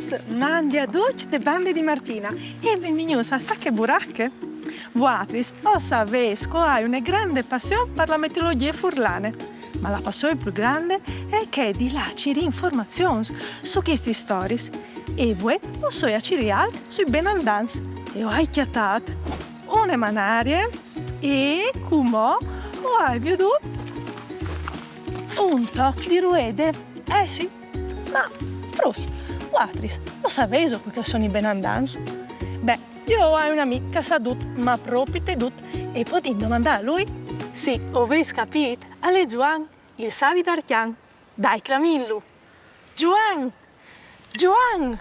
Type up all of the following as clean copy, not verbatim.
tous, mandi a Duc de bande di Martina e benvenuti a Sacche Buracche. Voatris, o savés che hai una grande passione per la meteorologia furlane, ma la passione più grande è che di là ci informazioni su queste storie e voi o soi a cirial sui benandans e ho chiatat una manarie e come o hai veduto un toc di ruede. Sì, ma Frus, Voatris, lo sapete che sono i benandans? Beh, io ho un'amica sadut, ma proprio tedut, e potete domandare a lui? Sì, avete capito? Alle Juan, il savi d'Archian. Dai, Clamillu. Juan! Juan!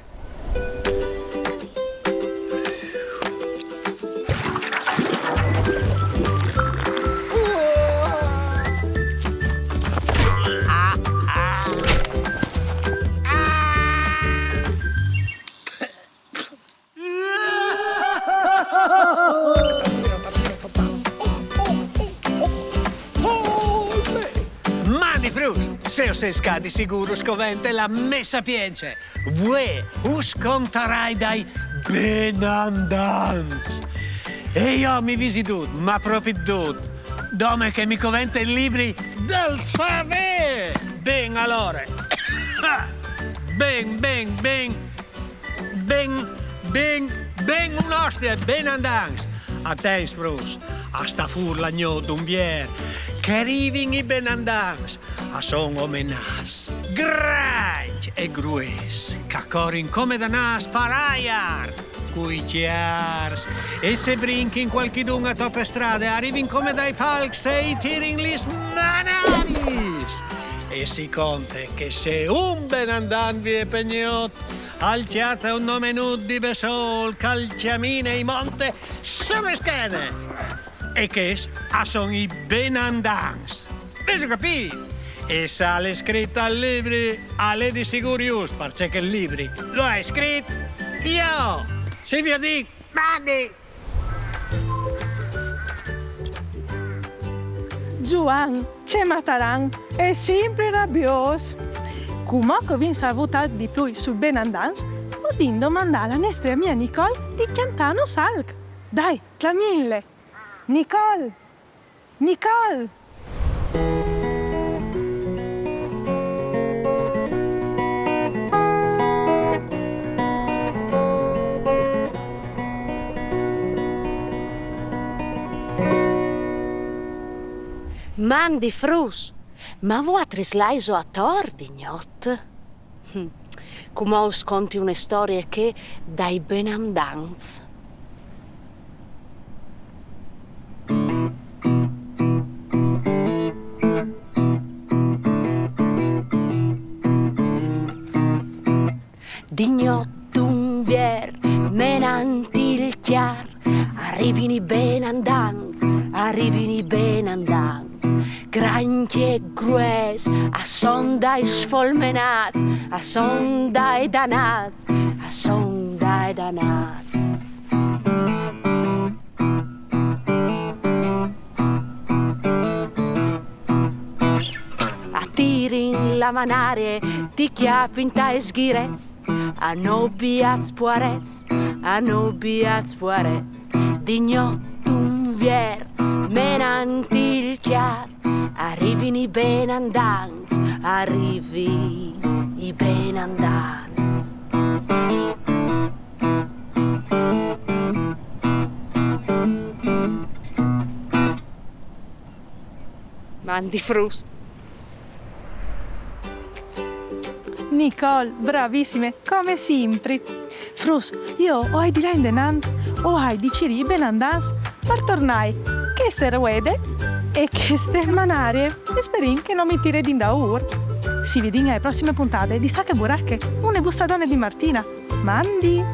Mani Frus, se sei scadi sicuro scovente la me sapienze. Vue, uscontarai dai benandans. E io mi visidut, ma proprio dut. Dome che mi covente libri del saver. Ben allora. Ben, un'ostia, benandans. Attens, Frus, a sta furla gnot un bier. Che rivin i benandans, a son omenas. Granch e grues, ca corin come da nas paraiar. Cui chiars, e se brinkin qualchidun a toppe strade, arrivin come dai falcs e i tirin lis manaris. E si conte che se un benandan vi è pegnot, alciate un nome nud di besol, calciamine i monte, subeschene. E che son i benandans. Avete capito? E sale scritto al libri, alle di sicurius, perché che il libri lo hai scritto io. Se vi dico, mandi. Juan, c'è Mataran, è sempre rabbioso. Come che vi salutate di più sul benandans, potete domandare alla nostra mia Nicole di Chiantano Salc. Dai, Clamille. Nicole! Nicole! Mandi Frus, ma Voatris l'hai a tordi, gnot? Come us conti una storia che dai benandans. Dignot un vier, menanti il chiar, arrivini i benandans, granchi e grues, a son dai sfolmenats, a son dai danats, a son dai danats. A tirin la manare, ti chiapin tai sghirez, a no biaz puarez, dignottum vier, menanti il chiar, arrivini i benandans, arrivi i benandans. Mandi Frus. Nicole, bravissime, come sempre. Frus, io o hai di là in denant, o hai di ciri benandans, per tornare, che ste ruede e che ste manarie, e sperin che non mi tiri din da ur. Si vediamo alle prossime puntate di Sacche Buracche, una bustadone di Martina. Mandi!